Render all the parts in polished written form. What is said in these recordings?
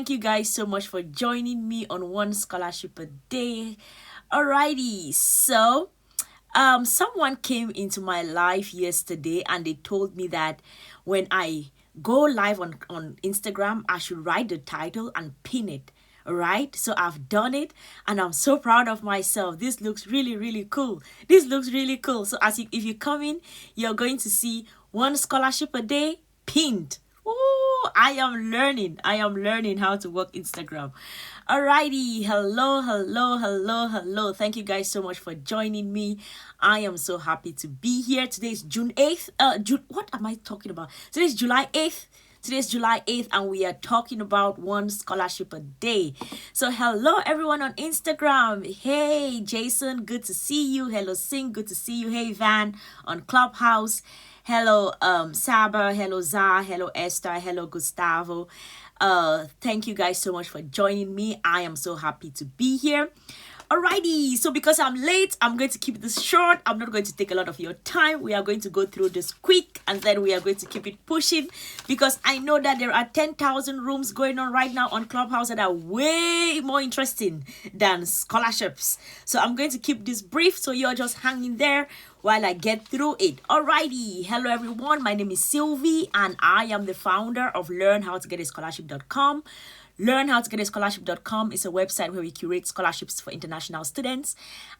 Thank you guys so much for joining me on One Scholarship a Day. Alrighty, so someone came into my life yesterday and they told me that when I go live on Instagram, I should write the title and pin it. All right, so I've done it and I'm so proud of myself. This looks really cool. This looks really cool. So if you come in, you're going to see One Scholarship a Day pinned. Oh, I am learning how to work Instagram. Alrighty, hello. Thank you guys so much for joining me. I am so happy to be here. Today is June 8th. What am I talking about? Today is July 8th. Today's July 8th and we are talking about One Scholarship a Day. So hello everyone on Instagram. Hey Jason, good to see you. Hello Singh, good to see you. Hey Van on Clubhouse. Hello Saba, hello Za, hello Esther, hello Gustavo. Thank you guys so much for joining me. I am so happy to be here. Alrighty, so because I'm late, I'm going to keep this short. I'm not going to take a lot of your time. We are going to go through this quick and then we are going to keep it pushing because I know that there are 10,000 rooms going on right now on Clubhouse that are way more interesting than scholarships. So I'm going to keep this brief so you're just hanging there while I get through it. Alrighty, hello everyone. My name is Sylvie and I am the founder of LearnHowToGetAScholarship.com. LearnHowToGetAScholarship.com is a website where we curate scholarships for international students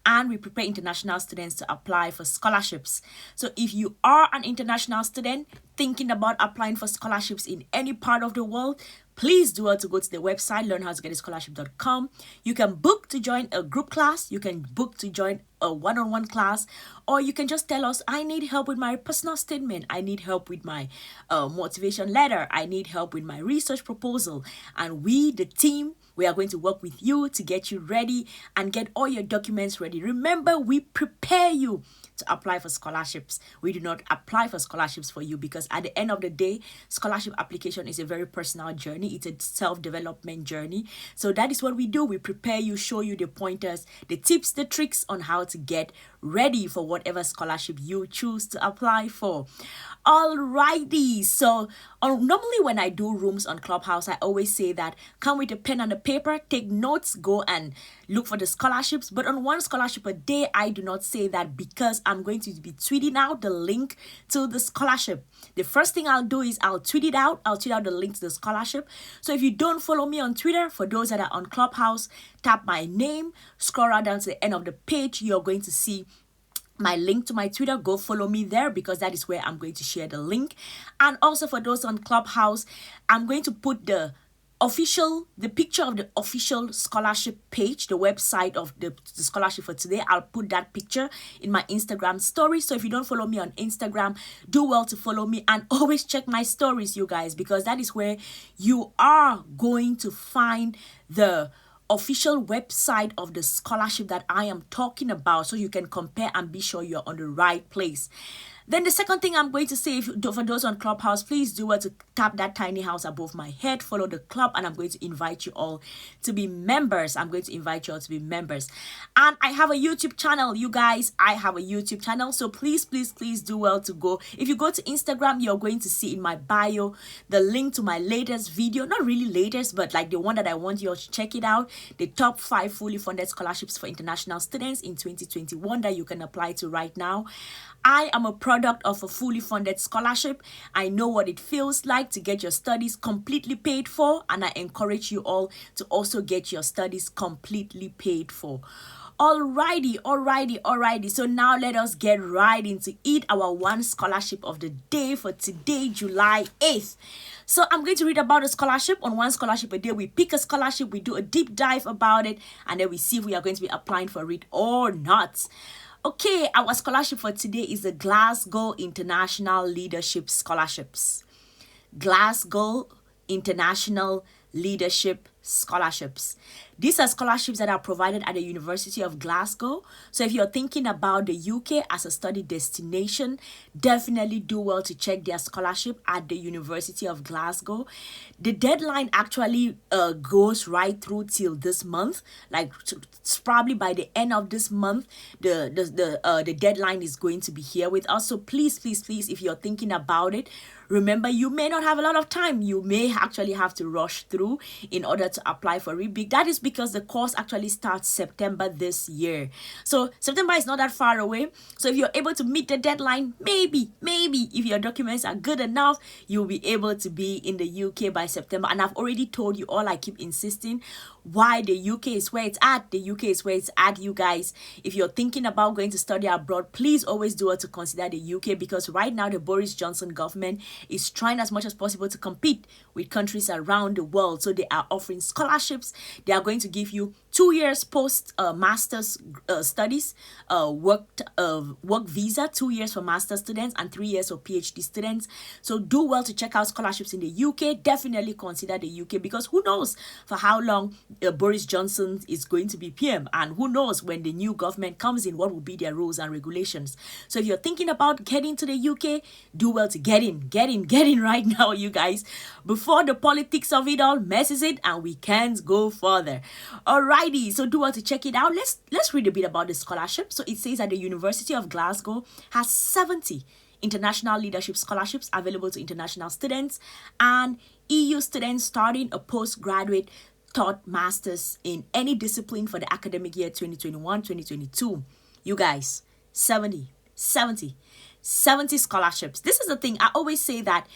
and we prepare international students to apply for scholarships. So if you are an international student thinking about applying for scholarships in any part of the world, please do well to go to the website LearnHowToGetAScholarship.com. You can book to join a group class, you can book to join a one-on-one class, or you can just tell us, I need help with my personal statement, I need help with my motivation letter, I need help with my research proposal, and we, the team, we are going to work with you to get you ready and get all your documents ready. Remember, we prepare you to apply for scholarships. We do not apply for scholarships for you because at the end of the day, scholarship application is a very personal journey. It's a self-development journey. So that is what we do. We prepare you, show you the pointers, the tips, the tricks on how to get ready for whatever scholarship you choose to apply for. Alrighty, so normally when I do rooms on Clubhouse, I always say that come with a pen and a paper, take notes, go and look for the scholarships. But on One Scholarship a Day, I do not say that because I'm going to be tweeting out the link to the scholarship. The first thing I'll do is I'll tweet it out. I'll tweet out the link to the scholarship. So if you don't follow me on Twitter, for those that are on Clubhouse, tap my name, scroll right down to the end of the page. You're going to see my link to my Twitter. Go follow me there because that is where I'm going to share the link. And also for those on Clubhouse, I'm going to put the picture of the official scholarship page, the website of the scholarship for today. I'll put that picture in my Instagram story. So if you don't follow me on Instagram, do well to follow me and always check my stories, you guys, because that is where you are going to find the official website of the scholarship that I am talking about, so you can compare and be sure you're on the right place. Then the second thing I'm going to say, for those on Clubhouse, please do well to tap that tiny house above my head, follow the club, and I'm going to invite you all to be members. And I have a YouTube channel, you guys. I have a YouTube channel, so please do well to go. If you go to Instagram, you're going to see in my bio the link to my latest video. Not really latest, but like the one that I want you all to check it out. The top 5 fully funded scholarships for international students in 2021 that you can apply to right now. I am a product of a fully funded scholarship. I know what it feels like to get your studies completely paid for, and I encourage you all to also get your studies completely paid for. Alrighty. So now let us get right into it. Our One Scholarship of the Day for today, July 8th. So I'm going to read about a scholarship. On One Scholarship a Day, we pick a scholarship, we do a deep dive about it, and then we see if we are going to be applying for it or not. Okay, our scholarship for today is the Glasgow International Leadership Scholarships. Glasgow International Leadership scholarships. These are scholarships that are provided at the University of Glasgow. So if you're thinking about the UK as a study destination, definitely do well to check their scholarship at the University of Glasgow. The deadline actually goes right through till this month. Like it's probably by the end of this month, the deadline is going to be here with us. So please, if you're thinking about it, remember, you may not have a lot of time. You may actually have to rush through in order to apply for rebate. That is because the course actually starts September this year. So September is not that far away. So if you're able to meet the deadline, maybe if your documents are good enough, you'll be able to be in the UK by September. And I've already told you all, I keep insisting, why the UK is where it's at. The UK is where it's at, you guys. If you're thinking about going to study abroad, please always do it to consider the UK, because right now the Boris Johnson government is trying as much as possible to compete with countries around the world. So they are offering scholarships. They are going to give you 2 years post master's studies, work visa, 2 years for master's students and 3 years for PhD students. So do well to check out scholarships in the UK. Definitely consider the UK, because who knows for how long Boris Johnson is going to be PM, and who knows when the new government comes in, what will be their rules and regulations. So if you're thinking about getting to the UK, do well to get in right now, you guys, before the politics of it all messes it and we can't go further. Alrighty, so do well to check it out. Let's read a bit about the scholarship. So it says that the University of Glasgow has 70 international leadership scholarships available to international students and EU students starting a postgraduate taught masters in any discipline for the academic year 2021-2022. You guys, 70 scholarships. This is the thing. I always say that,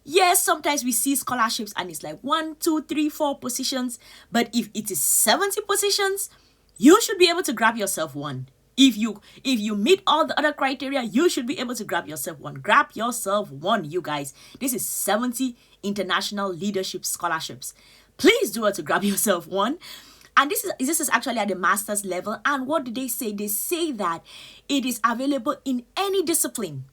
yes, sometimes we see scholarships and it's like 1, 2, 3, 4 positions. But if it is 70 positions, you should be able to grab yourself one. If you meet all the other criteria, you should be able to grab yourself one. Grab yourself one, you guys. This is 70 international leadership scholarships. Please do it to grab yourself one. And this is actually at the master's level. And what do they say? They say that it is available in any discipline.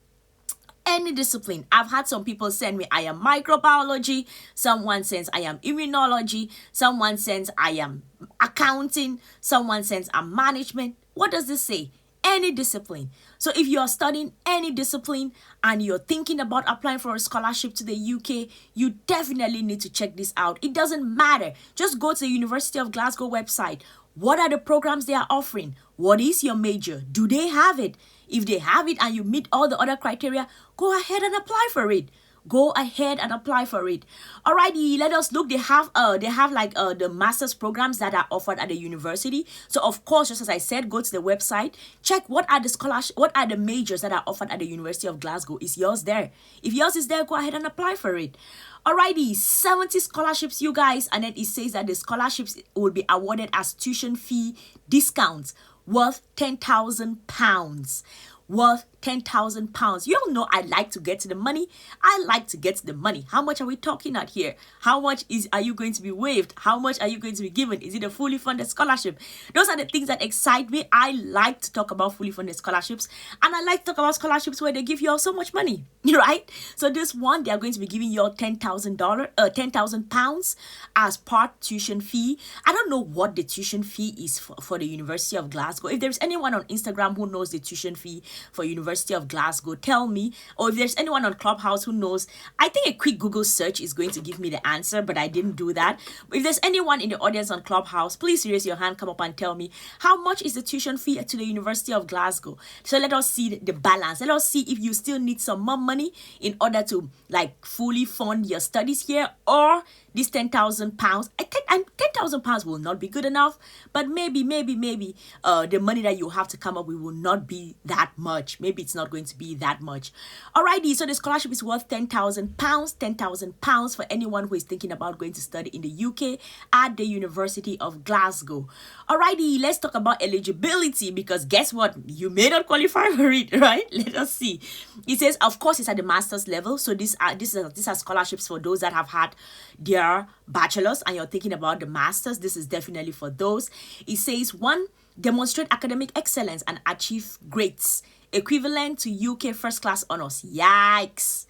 Any discipline. I've had some people send me, I am microbiology. Someone sends, I am immunology. Someone sends, I am accounting. Someone sends, I'm management. What does this say? Any discipline. So if you are studying any discipline and you're thinking about applying for a scholarship to the UK, you definitely need to check this out. It doesn't matter. Just go to the University of Glasgow website. What are the programs they are offering? What is your major? Do they have it? If they have it and you meet all the other criteria, go ahead and apply for it. Go ahead and apply for it. Alrighty, let us look. They have like the master's programs that are offered at the university. So of course, just as I said, go to the website, check what are the majors that are offered at the University of Glasgow. Is yours there? If yours is there, go ahead and apply for it. Alrighty, 70 scholarships, you guys, and then it says that the scholarships will be awarded as tuition fee discounts worth £10,000. Worth £10,000. You all know I like to get to the money. I like to get to the money. How much are we talking at here? How much are you going to be waived? How much are you going to be given? Is it a fully funded scholarship? Those are the things that excite me. I like to talk about fully funded scholarships, and I like to talk about scholarships where they give you all so much money, right? So this one, they are going to be giving you all £10,000 as part tuition fee. I don't know what the tuition fee is for the University of Glasgow. If there's anyone on Instagram who knows the tuition fee for University of Glasgow, tell me. Or if there's anyone on Clubhouse who knows, I think a quick Google search is going to give me the answer, but I didn't do that. But if there's anyone in the audience on Clubhouse, please raise your hand, come up and tell me how much is the tuition fee to the University of Glasgow. So let us see the balance. Let us see if you still need some more money in order to like fully fund your studies here, or this £10,000. I think £10,000 will not be good enough, but maybe the money that you have to come up with will not be that much. Maybe it's not going to be that much. Alrighty, so the scholarship is worth £10,000 for anyone who is thinking about going to study in the UK at the University of Glasgow. Alrighty, let's talk about eligibility, because guess what? You may not qualify for it, right? Let us see. It says, of course, it's at the master's level. So these are scholarships for those that have had their bachelor's and you're thinking about the master's. This is definitely for those. It says, 1, demonstrate academic excellence and achieve grades equivalent to UK first class honors. Yikes.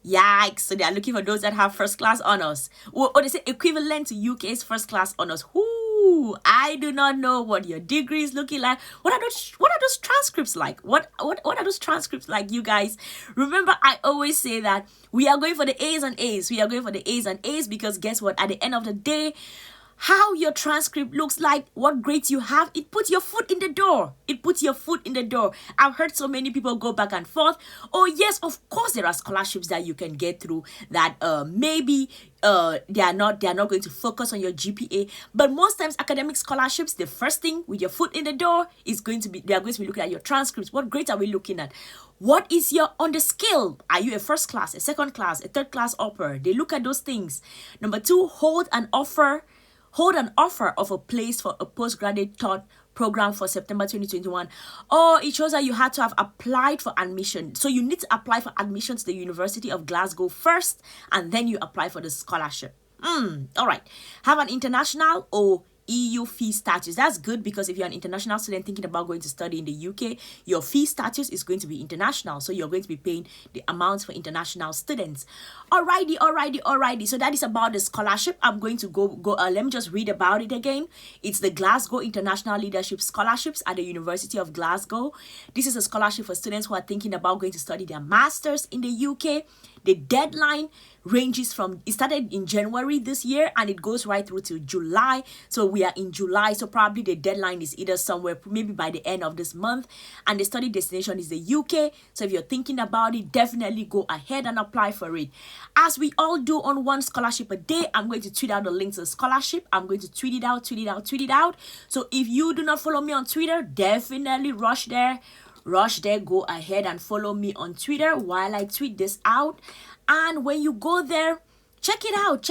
Yikes. So they are looking for those that have first class honors. Or they say equivalent to UK's first class honors. Whoo! I do not know what your degree is looking like. What are those transcripts like? What are those transcripts like, you guys? Remember, I always say that we are going for the A's and A's. We are going for the A's and A's because guess what? At the end of the day, how your transcript looks like, what grades you have, it puts your foot in the door. It puts your foot in the door. I've heard so many people go back and forth. Oh yes, of course there are scholarships that you can get through that maybe they are not going to focus on your GPA, but most times academic scholarships, the first thing with your foot in the door is going to be, they are going to be looking at your transcripts. What grades are we looking at? What is your on the scale? Are you a first class, a second class, a third class upper? They look at those things. Number two, hold an offer of a place for a postgraduate taught program for September 2021. Or it shows that you had to have applied for admission. So you need to apply for admission to the University of Glasgow first, and then you apply for the scholarship. All right. Have an international or EU fee status. That's good because if you're an international student thinking about going to study in the UK, your fee status is going to be international. So you're going to be paying the amounts for international students. Alrighty. So that is about the scholarship. I'm going to go. Let me just read about it again. It's the Glasgow International Leadership Scholarships at the University of Glasgow. This is a scholarship for students who are thinking about going to study their masters in the UK. The deadline ranges from, it started in January this year and it goes right through to July. So we are in July, so probably the deadline is either somewhere maybe by the end of this month, and the study destination is the UK. So if you're thinking about it, definitely go ahead and apply for it. As we all do on one scholarship a day, I'm going to tweet out the link to the scholarship. I'm going to tweet it out. So if you do not follow me on Twitter, definitely rush there, go ahead and follow me on Twitter while I tweet this out. And when you go there, check it out.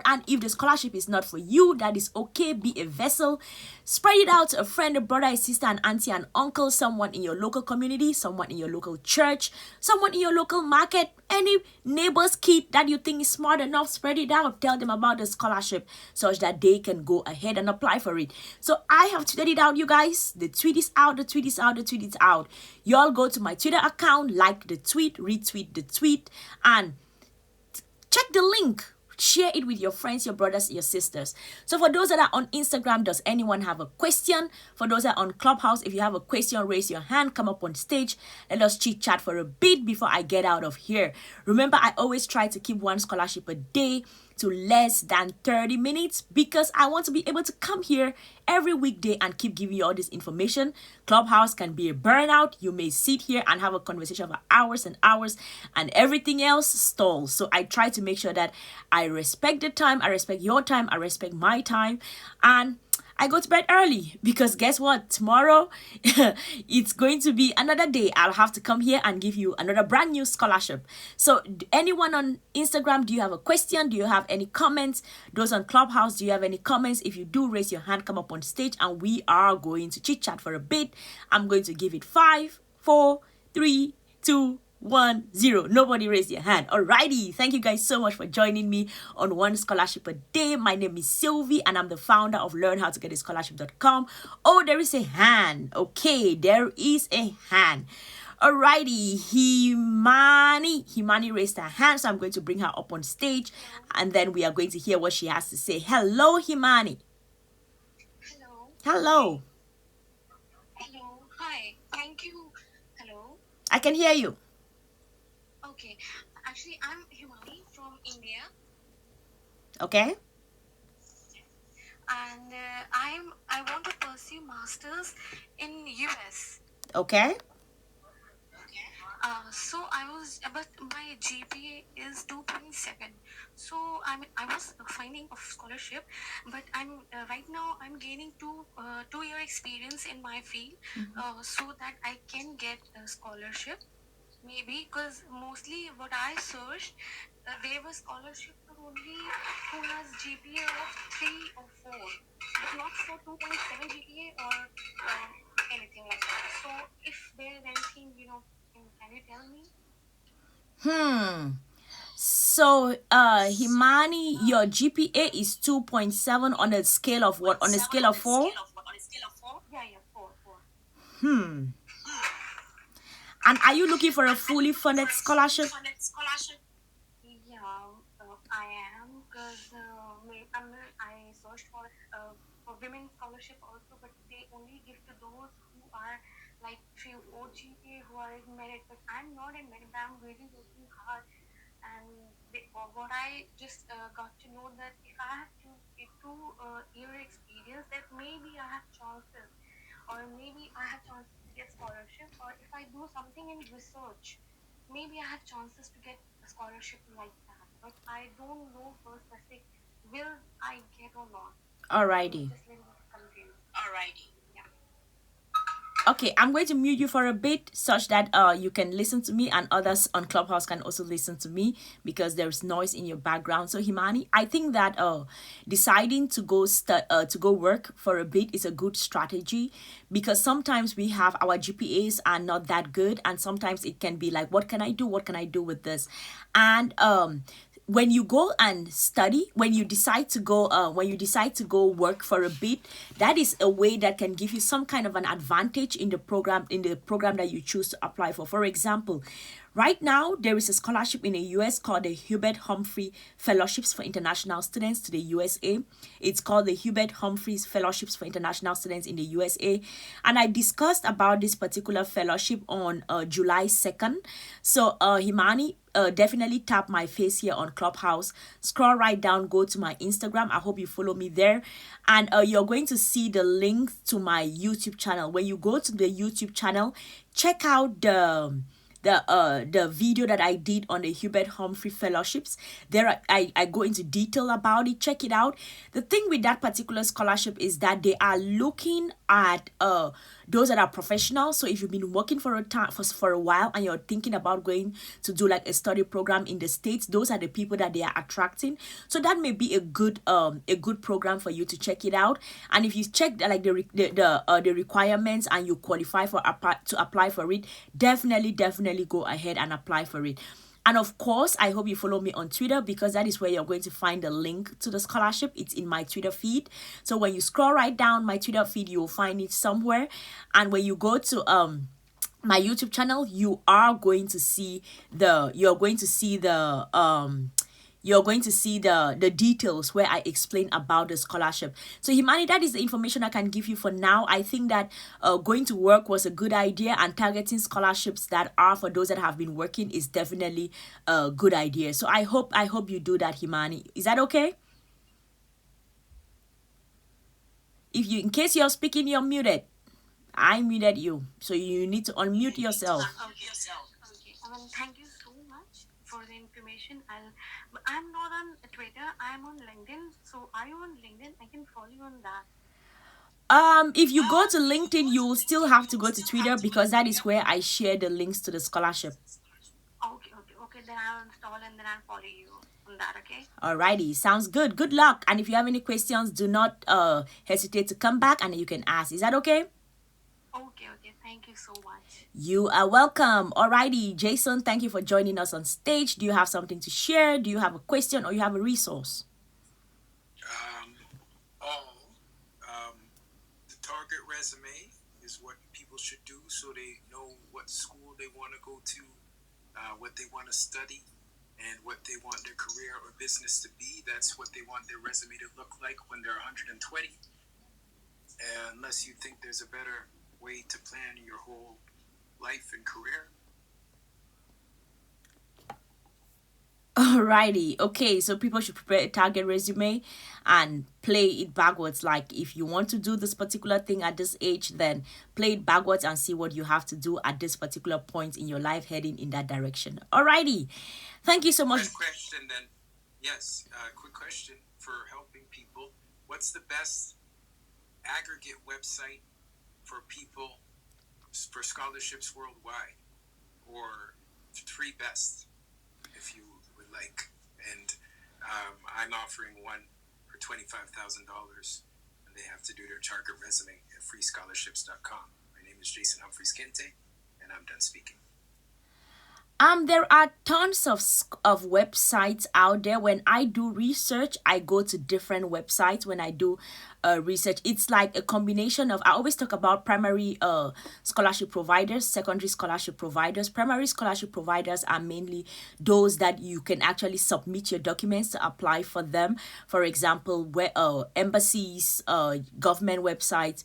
And if the scholarship is not for you, that is okay. Be a vessel. Spread it out to a friend, a brother, a sister, an auntie, an uncle, someone in your local community, someone in your local church, someone in your local market, any neighbor's kid that you think is smart enough. Spread it out. Tell them about the scholarship such that they can go ahead and apply for it. So I have tweeted it out, you guys. The tweet is out. Y'all go to my Twitter account, like the tweet, retweet the tweet, and check the link. Share it with your friends, your brothers, your sisters. So for those that are on Instagram, does anyone have a question? For those that are on Clubhouse, if you have a question, raise your hand, come up on stage. Let us chit chat for a bit before I get out of here. Remember, I always try to keep one scholarship a day to less than 30 minutes because I want to be able to come here every weekday and keep giving you all this information. Clubhouse can be a burnout. You may sit here and have a conversation for hours and hours and everything else stalls. So I try to make sure that I respect the time, I respect your time, I respect my time, and I go to bed early because guess what? Tomorrow, it's going to be another day. I'll have to come here and give you another brand new scholarship. So anyone on Instagram, do you have a question? Do you have any comments? Those on Clubhouse, do you have any comments? If you do, raise your hand, come up on stage, and we are going to chit chat for a bit. I'm going to give it 5, 4, 3, 2, 1, 0. Nobody raised your hand. Alrighty. Thank you guys so much for joining me on One Scholarship a Day. My name is Sylvie and I'm the founder of learnhowtogetascholarship.com. Oh, there is a hand. Okay, there is a hand. Alrighty, Himani raised her hand, so I'm going to bring her up on stage and then we are going to hear what she has to say. Hello, Himani. Hello. Hi. Thank you. Hello. I can hear you. Okay. Actually, I'm Himani from India. Okay. And I want to pursue masters in US. Okay. So but my GPA is 2.7. So I was finding a scholarship, but right now I'm gaining 2-year experience in my field, so that I can get a scholarship. Maybe because mostly what I searched, there was scholarship for only who has GPA of 3 or 4, but not for 2.7 GPA or anything like that. So if there is anything, can you tell me? So, Himani, your GPA is 2.7 on a scale of what? On a scale of 4? Yeah, 4. And are you looking for a fully funded scholarship? searched for women scholarship also, but they only give to those who are like few OGPA who are in merit. But I'm not in merit. I'm really working hard, and what I just got to know that if I have a 2 year experience, that maybe I have chances, or maybe I have chances to get scholarship, or if I do something in research, maybe I have chances to get a scholarship like that. But I don't know for specific will I get or not. Alrighty. Just little bit confused. Alrighty. Yeah. Okay, I'm going to mute you for a bit such that you can listen to me and others on Clubhouse can also listen to me because there's noise in your background. So Himani, I think that deciding to go work for a bit is a good strategy because sometimes we have our GPAs are not that good and sometimes it can be like what can I do? What can I do with this? And when you go and study, when you decide to go work for a bit, that is a way that can give you some kind of an advantage in the program that you choose to apply for. For example, right now there is a scholarship in the US called the Hubert Humphrey Fellowships for International Students to the USA. It's called the Hubert Humphreys Fellowships for International Students in the USA, and I discussed about this particular fellowship on July 2nd. So Himani, definitely tap my face here on Clubhouse, scroll right down, go to my Instagram. I hope you follow me there, and you're going to see the link to my YouTube channel. When you go to the YouTube channel, check out the video that I did on the Hubert Humphrey Fellowships. There I go into detail about it. Check it out. The thing with that particular scholarship is that they are looking at those that are professionals. So if you've been working for a while and you're thinking about going to do like a study program in the States, those are the people that they are attracting. So that may be a good program for you to check it out. And if you check like the requirements and you qualify to apply for it, definitely go ahead and apply for it. And of course, I hope you follow me on Twitter because that is where you're going to find the link to the scholarship. It's in my Twitter feed. So when you scroll right down my Twitter feed, you'll find it somewhere. And when you go to my YouTube channel, you're going to see the details where I explain about the scholarship. So Himani, that is the information I can give you for now. I think that going to work was a good idea, and targeting scholarships that are for those that have been working is definitely a good idea. So I hope you do that, Himani. Is that okay? In case you're speaking, you're muted. I muted you, so you need to unmute yourself. Okay. Thank you so much for the information. I'm not on Twitter. I'm on LinkedIn. So are you on LinkedIn? I can follow you on that. If you go to LinkedIn, you will still have to go to Twitter because that is where I share the links to the scholarship. Okay. Then I'll install and then I'll follow you on that. Okay. Alrighty, sounds good. Good luck. And if you have any questions, do not hesitate to come back and you can ask. Is that okay? Okay. Thank you so much. You are welcome. Alrighty, Jason, thank you for joining us on stage. Do you have something to share? Do you have a question or you have a resource? The target resume is what people should do so they know what school they want to go to, what they want to study, and what they want their career or business to be. That's what they want their resume to look like when they're 120. Unless you think there's a better way to plan your whole life and career. Alrighty, okay, so people should prepare a target resume and play it backwards. Like if you want to do this particular thing at this age, then play it backwards and see what you have to do at this particular point in your life heading in that direction. Alrighty, thank you so much. Quick question then. Yes, quick question for helping people. What's the best aggregate website for people for scholarships worldwide, or 3 best if you would like? And I'm offering one for $25,000, and they have to do their target resume at freescholarships.com. My name is Jason Humphreys Kente, and I'm done speaking. There are tons of websites out there. When I do research, I go to different websites. When I do research, it's like a combination of, I always talk about primary scholarship providers, secondary scholarship providers. Primary scholarship providers are mainly those that you can actually submit your documents to apply for them. For example, where embassies, government websites,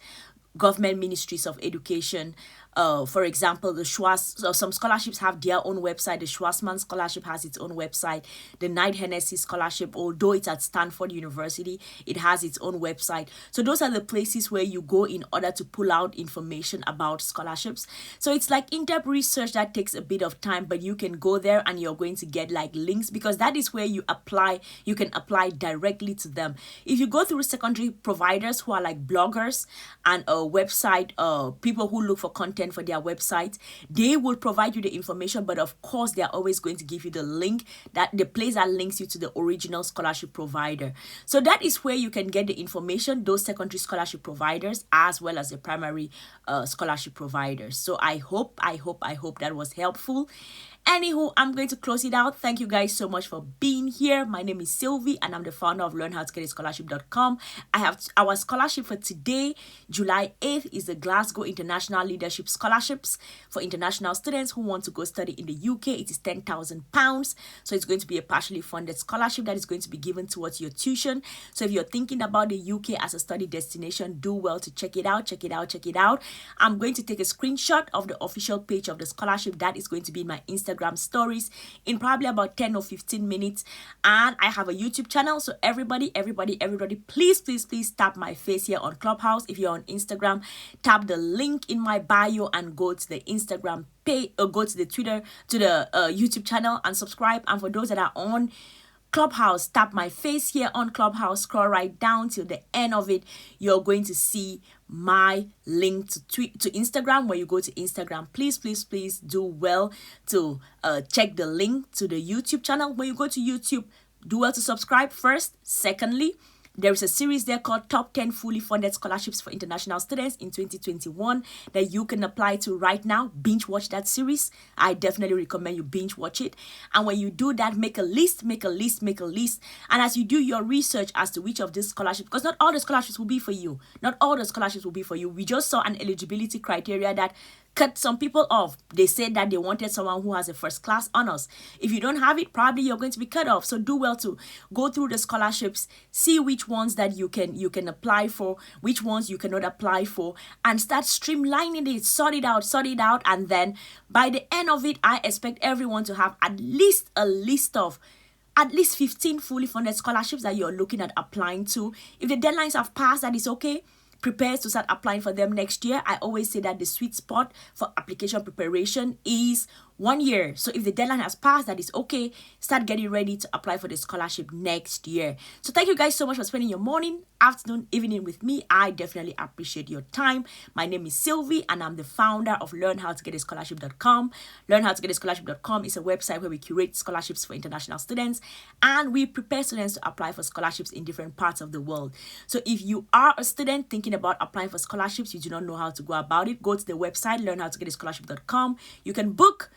government ministries of education. For example, the some scholarships have their own website. The Schwarzman Scholarship has its own website. The Knight Hennessy Scholarship, although it's at Stanford University, it has its own website. So those are the places where you go in order to pull out information about scholarships. So it's like in-depth research that takes a bit of time, but you can go there and you're going to get like links, because that is where you apply. You can apply directly to them. If you go through secondary providers who are like bloggers and website people who look for content for their website, they will provide you the information, but of course they're always going to give you the link, that the place that links you to the original scholarship provider. So that is where you can get the information, those secondary scholarship providers as well as the primary scholarship providers. So I hope that was helpful. Anywho, I'm going to close it out. Thank you guys so much for being here. My name is Sylvie and I'm the founder of learnhowtogetitscholarship.com. I have our scholarship for today, July 8th, is the Glasgow International Leadership Scholarships for international students who want to go study in the UK. It is £10,000. So it's going to be a partially funded scholarship that is going to be given towards your tuition. So if you're thinking about the UK as a study destination, do well to check it out. I'm going to take a screenshot of the official page of the scholarship. That is going to be in my Instagram stories in probably about 10 or 15 minutes. And I have a YouTube channel, so everybody, please tap my face here on Clubhouse. If you're on Instagram, tap the link in my bio and go to the Instagram page, or go to the Twitter, to the YouTube channel and subscribe. And for those that are on Clubhouse, tap my face here on Clubhouse, scroll right down till the end of it. You're going to see my link to Instagram. When you go to Instagram, please do well to check the link to the YouTube channel. When you go to YouTube, do well to subscribe first. Secondly, there is a series there called Top 10 Fully Funded Scholarships for International Students in 2021 that you can apply to right now. Binge watch that series. I definitely recommend you binge watch it. And when you do that, make a list. And as you do your research as to which of these scholarships, because not all the scholarships will be for you. We just saw an eligibility criteria that cut some people off. They said that they wanted someone who has a first class honors. If you don't have it, probably you're going to be cut off. So do well to go through the scholarships, see which ones that you can apply for, which ones you cannot apply for, and start streamlining it, sort it out. And then by the end of it, I expect everyone to have at least a list of at least 15 fully funded scholarships that you're looking at applying to. If the deadlines have passed, that is okay. Prepare to start applying for them next year. I always say that the sweet spot for application preparation is 1 year. So if the deadline has passed, that is okay. Start getting ready to apply for the scholarship next year. So thank you guys so much for spending your morning, afternoon, evening with me. I definitely appreciate your time. My name is Sylvie and I'm the founder of learnhowtogetitscholarship.com. Learnhowtogetitscholarship.com is a website where we curate scholarships for international students and we prepare students to apply for scholarships in different parts of the world. So if you are a student thinking about applying for scholarships, you do not know how to go about it, go to the website learnhowtogetitscholarship.com. You can book.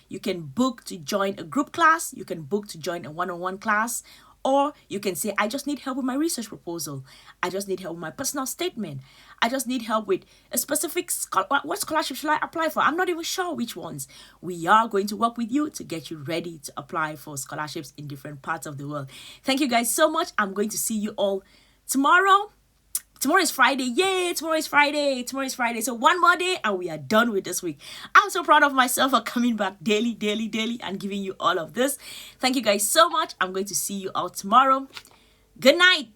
You can book to join a group class. You can book to join a one-on-one class. Or you can say, I just need help with my research proposal. I just need help with my personal statement. I just need help with a specific what scholarship should I apply for? I'm not even sure which ones. We are going to work with you to get you ready to apply for scholarships in different parts of the world. Thank you guys so much. I'm going to see you all tomorrow. Tomorrow is Friday. Yay, tomorrow is Friday. So one more day and we are done with this week. I'm so proud of myself for coming back daily and giving you all of this. Thank you guys so much. I'm going to see you all tomorrow. Good night.